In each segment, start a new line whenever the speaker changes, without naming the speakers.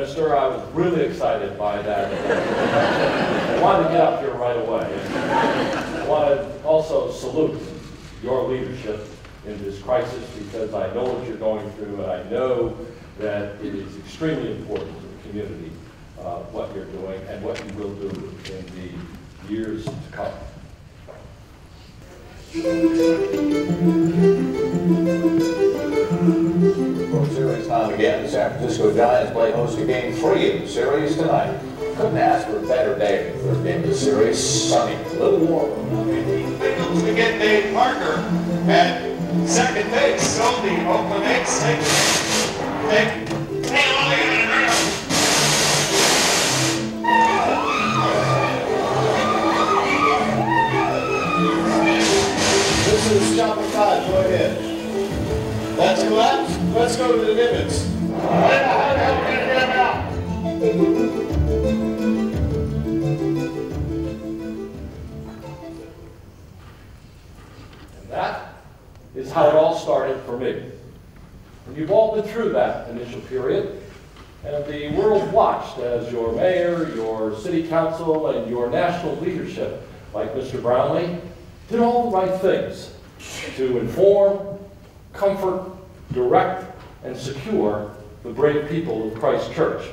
Minister. I was really excited by that. I wanted to get up here right away. And I want to also salute your leadership in this crisis, because I know what you're going through, and I know that it is extremely important to the community what you're doing and what you will do in the years to come.
World Series time again. The San Francisco Giants play host to Game 3 of the series tonight. Couldn't ask for a better day. First game of the series, sunny, a little warmer.
Signals to get Dave Parker at second base. So the Oakland A's take
This is Chopper 5, go ahead. That's collapsed. Let's go to the divots.
And that is how it all started for me. And you've all been through that initial period, and the world watched as your mayor, your city council, and your national leadership, like Mr. Brownlee, did all the right things to inform, comfort, direct, and secure the brave people of Christ Church.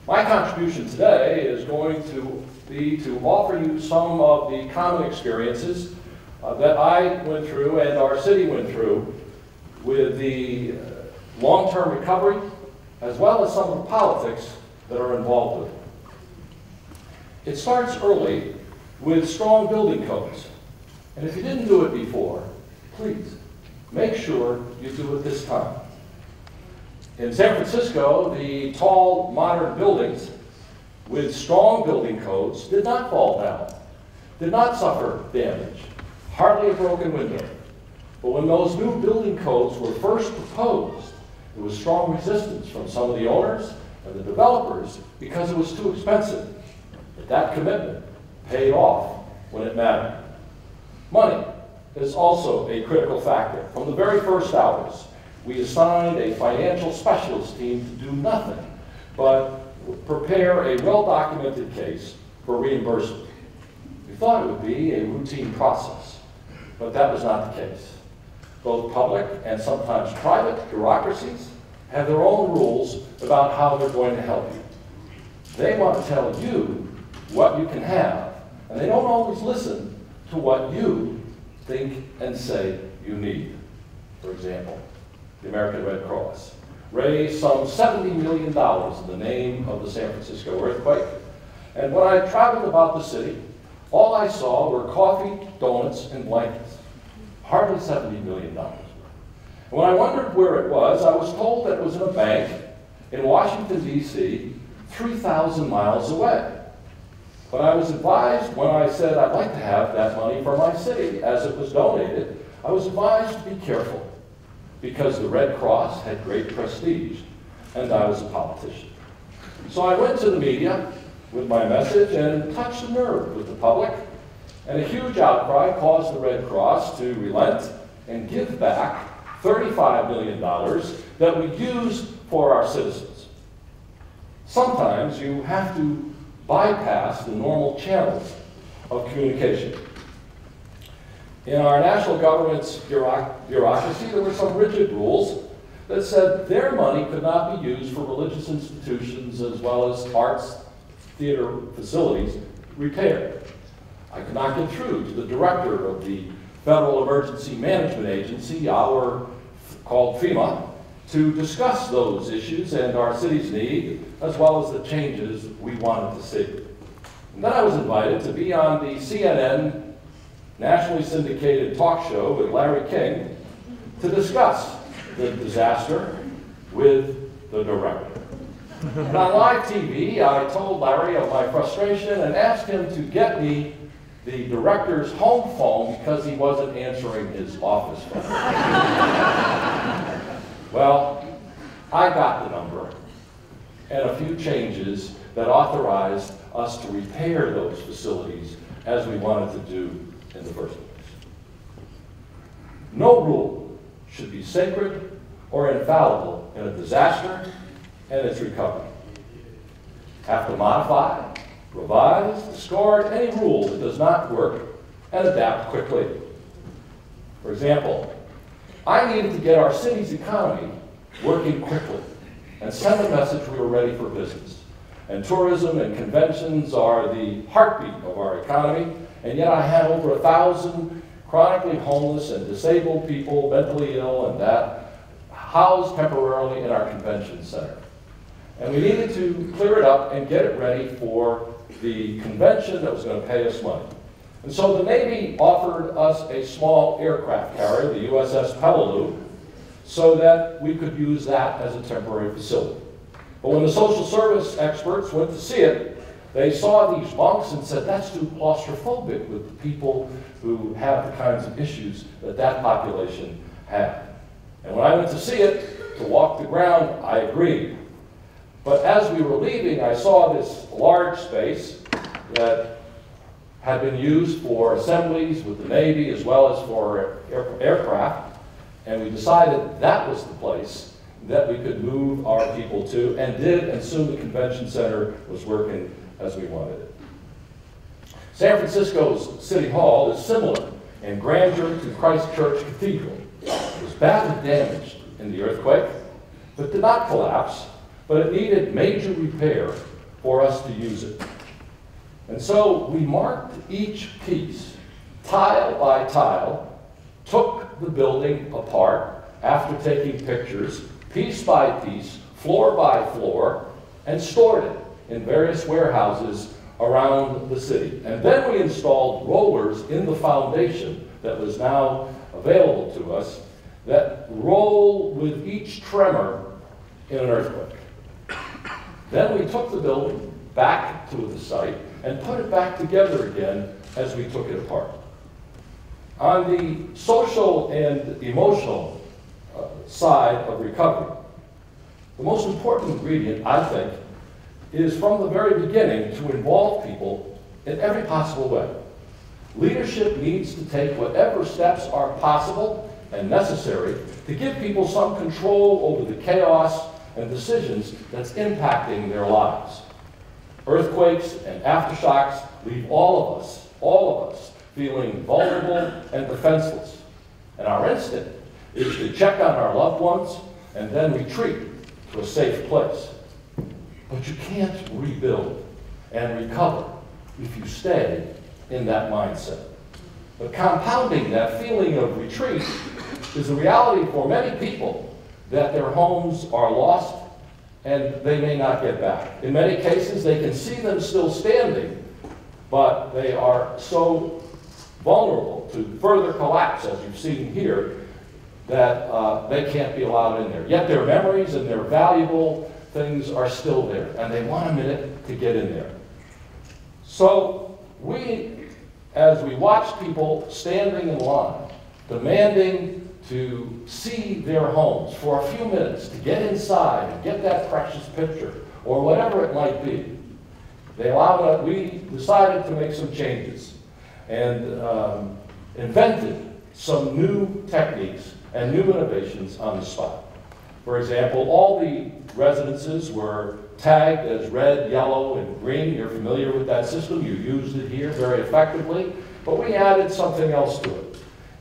My contribution today is going to be to offer you some of the common experiences that I went through and our city went through with the long-term recovery, as well as some of the politics that are involved with it. It starts early with strong building codes. And if you didn't do it before, please make sure you do it this time. In San Francisco, the tall, modern buildings with strong building codes did not fall down, did not suffer damage, hardly a broken window. But when those new building codes were first proposed, there was strong resistance from some of the owners and the developers because it was too expensive. But that commitment paid off when it mattered. Money is also a critical factor. From the very first hours, we assigned a financial specialist team to do nothing but prepare a well-documented case for reimbursement. We thought it would be a routine process, but that was not the case. Both public and sometimes private bureaucracies have their own rules about how they're going to help you. They want to tell you what you can have, and they don't always listen to what you think and say you need. For example, the American Red Cross raised some $70 million in the name of the San Francisco earthquake. And when I traveled about the city, all I saw were coffee, donuts, and blankets. Hardly $70 million. And when I wondered where it was, I was told that it was in a bank in Washington, D.C., 3,000 miles away. But I was advised when I said I'd like to have that money for my city as it was donated, I was advised to be careful because the Red Cross had great prestige and I was a politician. So I went to the media with my message and touched a nerve with the public, and a huge outcry caused the Red Cross to relent and give back $35 million that we use for our citizens. Sometimes you have to bypass the normal channels of communication. In our national government's bureaucracy, there were some rigid rules that said their money could not be used for religious institutions as well as arts, theater facilities repaired. I could not get through to the director of the Federal Emergency Management Agency, called FEMA, to discuss those issues and our city's need, as well as the changes we wanted to see. And then I was invited to be on the CNN nationally syndicated talk show with Larry King to discuss the disaster with the director. And on live TV, I told Larry of my frustration and asked him to get me the director's home phone because he wasn't answering his office phone. Well, I got the number and a few changes that authorized us to repair those facilities as we wanted to do in the first place. No rule should be sacred or infallible in a disaster and its recovery. have to modify, revise, discard any rule that does not work, and adapt quickly. For example, I needed to get our city's economy working quickly and send a message we were ready for business. And tourism and conventions are the heartbeat of our economy, and yet I had over 1,000 chronically homeless and disabled people, mentally ill and that, housed temporarily in our convention center. And we needed to clear it up and get it ready for the convention that was going to pay us money. And so the Navy offered us a small aircraft carrier, the USS Peleliu, so that we could use that as a temporary facility. But when the social service experts went to see it, they saw these bunks and said, that's too claustrophobic with the people who have the kinds of issues that that population had. And when I went to see it, to walk the ground, I agreed. But as we were leaving, I saw this large space that had been used for assemblies with the Navy as well as for aircraft, and we decided that was the place that we could move our people to, and did, and soon the convention center was working as we wanted it. San Francisco's City Hall is similar in grandeur to Christ Church Cathedral. It was badly damaged in the earthquake, but did not collapse, but it needed major repair for us to use it. And so we marked each piece, tile by tile, took the building apart after taking pictures, piece by piece, floor by floor, and stored it in various warehouses around the city. And then we installed rollers in the foundation that was now available to us that roll with each tremor in an earthquake. Then we took the building back to the site and put it back together again as we took it apart. On the social and emotional side of recovery, the most important ingredient, I think, is from the very beginning to involve people in every possible way. Leadership needs to take whatever steps are possible and necessary to give people some control over the chaos and decisions that's impacting their lives. Earthquakes and aftershocks leave all of us, feeling vulnerable and defenseless. And our instinct is to check on our loved ones and then retreat to a safe place. But you can't rebuild and recover if you stay in that mindset. But compounding that feeling of retreat is the reality for many people that their homes are lost and they may not get back. In many cases, they can see them still standing, but they are so vulnerable to further collapse, as you've seen here, that they can't be allowed in there. Yet their memories and their valuable things are still there, and they want a minute to get in there. So we, as we watch people standing in line, demanding to see their homes for a few minutes, to get inside and get that precious picture, or whatever it might be, we decided to make some changes and invented some new techniques and new innovations on the spot. For example, all the residences were tagged as red, yellow, and green. You're familiar with that system. You used it here very effectively. But we added something else to it.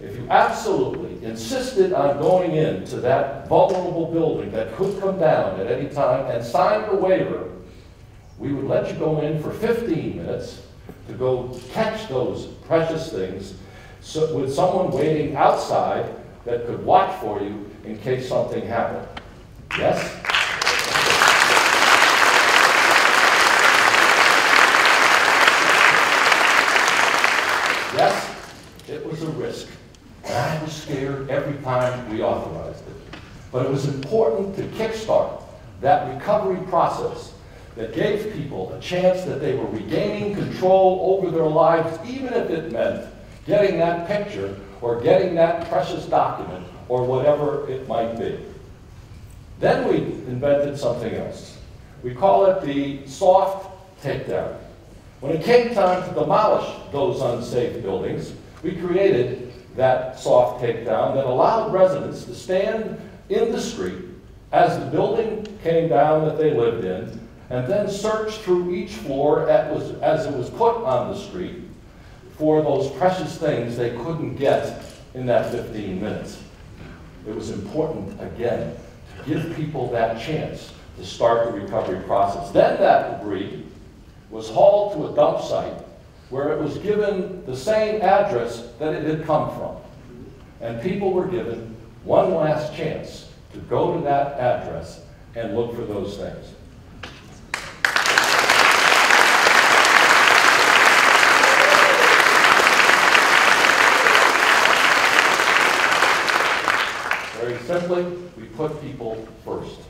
If you absolutely insisted on going into that vulnerable building that could come down at any time and signed a waiver, we would let you go in for 15 minutes to go catch those precious things with someone waiting outside that could watch for you in case something happened. Yes? Yes, it was a risk. And I was scared every time we authorized it. But it was important to kickstart that recovery process that gave people a chance that they were regaining control over their lives, even if it meant getting that picture or getting that precious document or whatever it might be. Then we invented something else. We call it the soft takedown. When it came time to demolish those unsafe buildings, we created that soft takedown that allowed residents to stand in the street as the building came down that they lived in, and then searched through each floor as it was put on the street for those precious things they couldn't get in that 15 minutes. It was important, again, to give people that chance to start the recovery process. Then that debris was hauled to a dump site where it was given the same address that it had come from. And people were given one last chance to go to that address and look for those things. Very simply, we put people first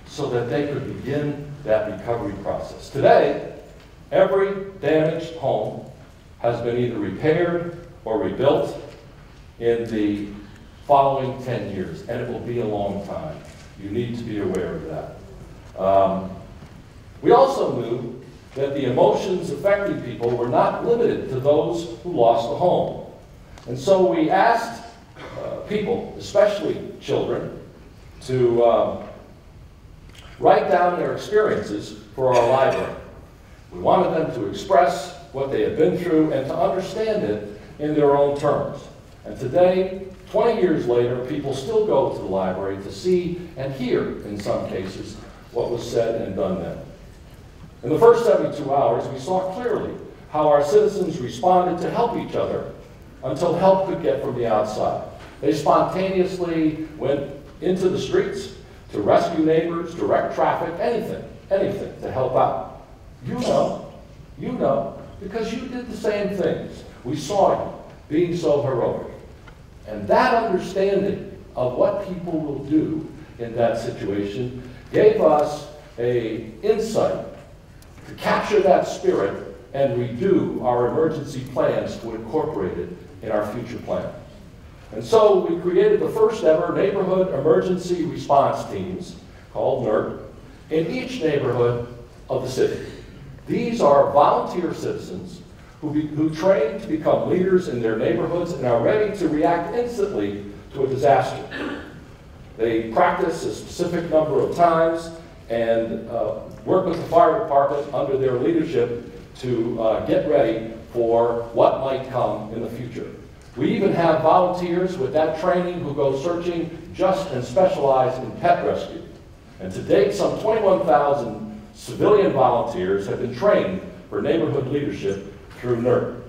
so that they could begin that recovery process. Today, every damaged home has been either repaired or rebuilt in the following 10 years, and it will be a long time. You need to be aware of that. We also knew that the emotions affecting people were not limited to those who lost a home. And so we asked people, especially children, to write down their experiences for our library. We wanted them to express what they had been through and to understand it in their own terms. And today, 20 years later, people still go to the library to see and hear, in some cases, what was said and done then. In the first 72 hours, we saw clearly how our citizens responded to help each other until help could get from the outside. They spontaneously went into the streets to rescue neighbors, direct traffic, anything to help out. You know, because you did the same things. We saw you being so heroic. And that understanding of what people will do in that situation gave us an insight to capture that spirit and redo our emergency plans to incorporate it in our future plan. And so we created the first ever neighborhood emergency response teams, called NERT, in each neighborhood of the city. These are volunteer citizens who train to become leaders in their neighborhoods and are ready to react instantly to a disaster. They practice a specific number of times and work with the fire department under their leadership to get ready for what might come in the future. We even have volunteers with that training who go searching just and specialize in pet rescue. And to date, some 21,000 civilian volunteers have been trained for neighborhood leadership through NERT.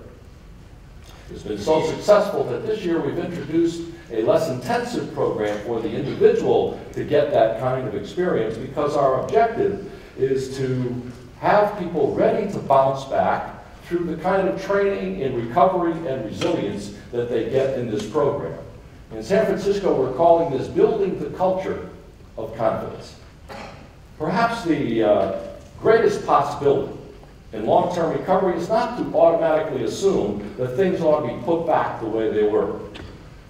It's been so successful that this year we've introduced a less intensive program for the individual to get that kind of experience, because our objective is to have people ready to bounce back through the kind of training in recovery and resilience that they get in this program. In San Francisco, we're calling this building the culture of confidence. Perhaps the greatest possibility in long-term recovery is not to automatically assume that things ought to be put back the way they were.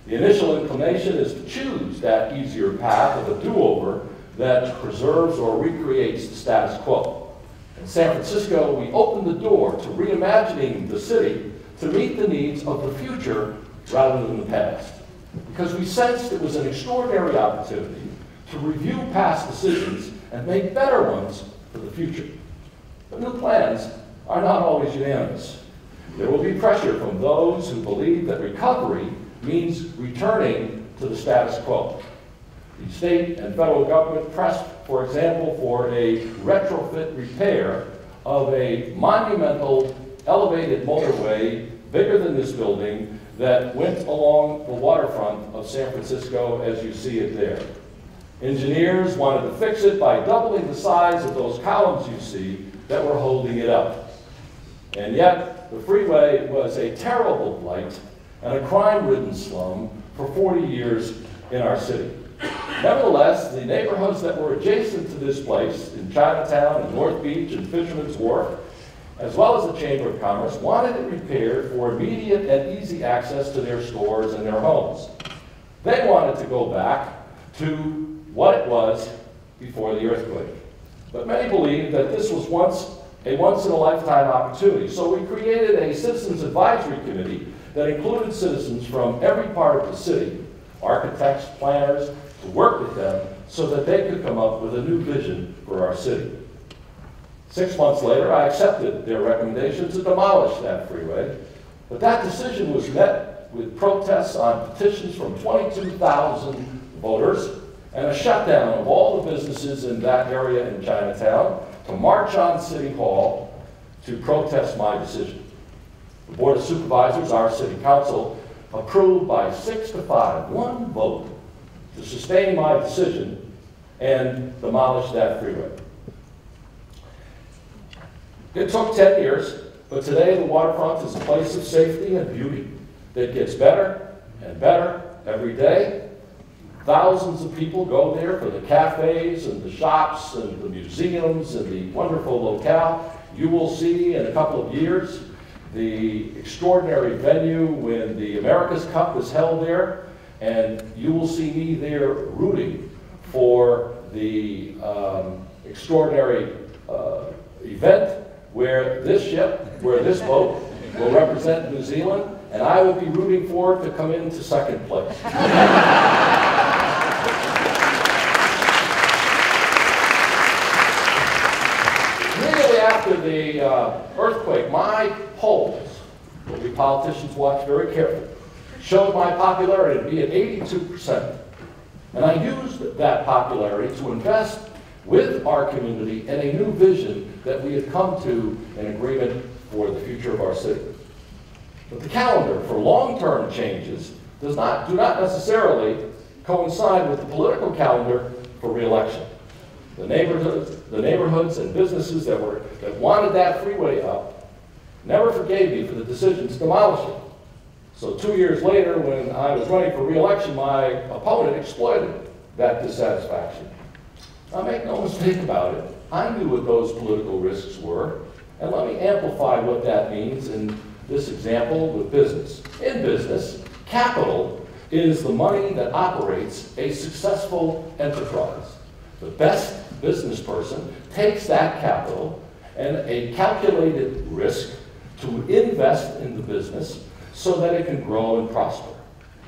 The initial inclination is to choose that easier path of a do-over that preserves or recreates the status quo. In San Francisco, we opened the door to reimagining the city to meet the needs of the future rather than the past, because we sensed it was an extraordinary opportunity to review past decisions and make better ones for the future. But new plans are not always unanimous. There will be pressure from those who believe that recovery means returning to the status quo. The state and federal government pressed, for example, for a retrofit repair of a monumental elevated motorway bigger than this building that went along the waterfront of San Francisco as you see it there. Engineers wanted to fix it by doubling the size of those columns you see that were holding it up. And yet, the freeway was a terrible blight and a crime-ridden slum for 40 years in our city. Nevertheless, the neighborhoods that were adjacent to this place, in Chinatown and North Beach and Fisherman's Wharf, as well as the Chamber of Commerce, wanted it repaired for immediate and easy access to their stores and their homes. They wanted to go back to what it was before the earthquake. But many believed that this was a once-in-a-lifetime opportunity. So we created a citizens advisory committee that included citizens from every part of the city, architects, planners, to work with them so that they could come up with a new vision for our city. 6 months later, I accepted their recommendation to demolish that freeway, but that decision was met with protests on petitions from 22,000 voters and a shutdown of all the businesses in that area in Chinatown to march on City Hall to protest my decision. The Board of Supervisors, our City Council, approved by 6-5, one vote, to sustain my decision and demolish that freeway. It took 10 years, but today the waterfront is a place of safety and beauty that gets better and better every day. Thousands of people go there for the cafes and the shops and the museums and the wonderful locale. You will see in a couple of years the extraordinary venue when the America's Cup is held there, and you will see me there rooting for the extraordinary event where this ship, where this boat will represent New Zealand, and I will be rooting for it to come into second place. Immediately after the earthquake, my polls, that we politicians watch very carefully, showed my popularity to be at 82%. And I used that popularity to invest with our community in a new vision that we had come to an agreement for the future of our city. But the calendar for long-term changes do not necessarily coincide with the political calendar for re-election. The neighborhoods and businesses that wanted that freeway up never forgave me for the decision to demolish it. So 2 years later, when I was running for re-election, my opponent exploited that dissatisfaction. Now, make no mistake about it, I knew what those political risks were, and let me amplify what that means in this example with business. In business, capital is the money that operates a successful enterprise. The best business person takes that capital and a calculated risk to invest in the business so that it can grow and prosper.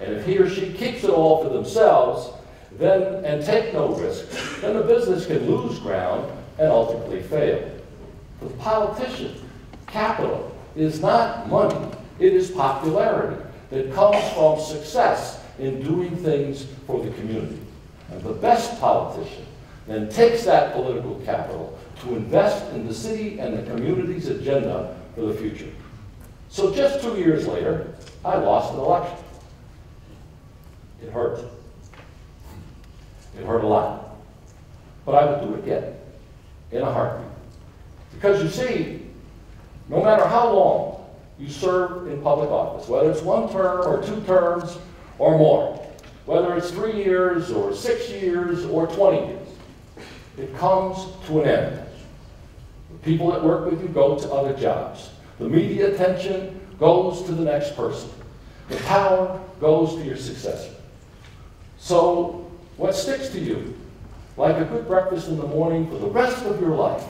And if he or she keeps it all for themselves, and take no risk, then the business can lose ground and ultimately fail. For the politician, capital is not money, it is popularity that comes from success in doing things for the community. And the best politician then takes that political capital to invest in the city and the community's agenda for the future. So just 2 years later, I lost an election. It hurt. It hurt a lot. But I would do it again, in a heartbeat. Because you see, no matter how long you serve in public office, whether it's 1 term or 2 terms or more, whether it's 3 years or 6 years or 20 years, it comes to an end. The people that work with you go to other jobs. The media attention goes to the next person. The power goes to your successor. So what sticks to you, like a good breakfast in the morning for the rest of your life,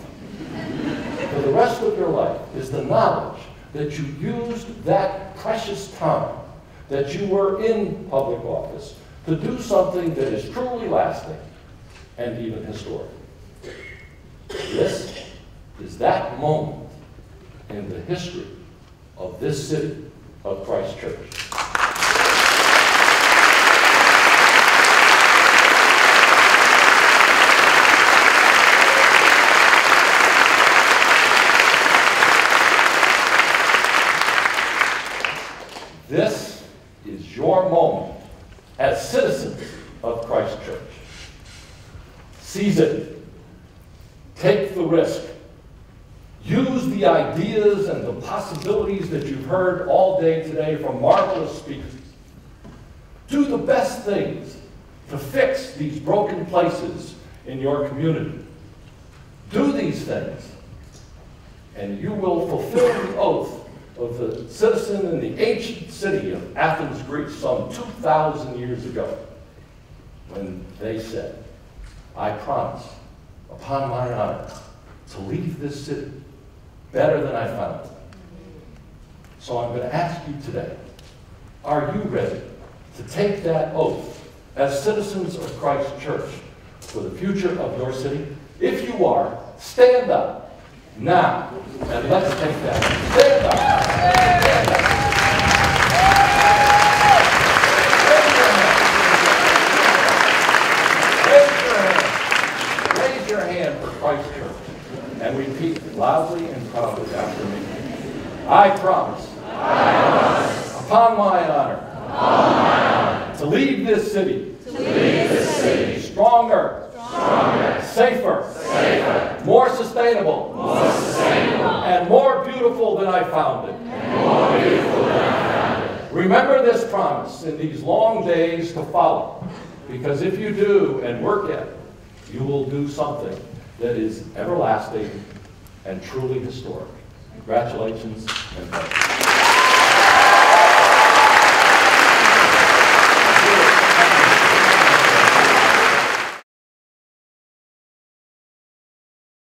for the rest of your life, is the knowledge that you used that precious time that you were in public office to do something that is truly lasting and even historic. This is that moment in the history of this city of Christ Church. This is your moment as citizens of Christ Church. Seize it. Take the risk. Use the ideas and the possibilities that you've heard all day today from marvelous speakers. Do the best things to fix these broken places in your community. Do these things, and you will fulfill the oath of the citizen in the ancient city of Athens, Greece, some 2,000 years ago, when they said, I promise, upon my honor, to leave this city better than I found it. So I'm going to ask you today, are you ready to take that oath as citizens of Christ Church for the future of your city? If you are, stand up Now, and let's take that. Stand up. Stand up. Raise your hand for Christ Church and repeat loudly and proudly after me. I promise, upon my honor, to leave this city, stronger, safer, more sustainable, and more beautiful than I found it. Remember this promise in these long days to follow, because if you do and work at it, you will do something that is everlasting and truly historic. Congratulations and thank you.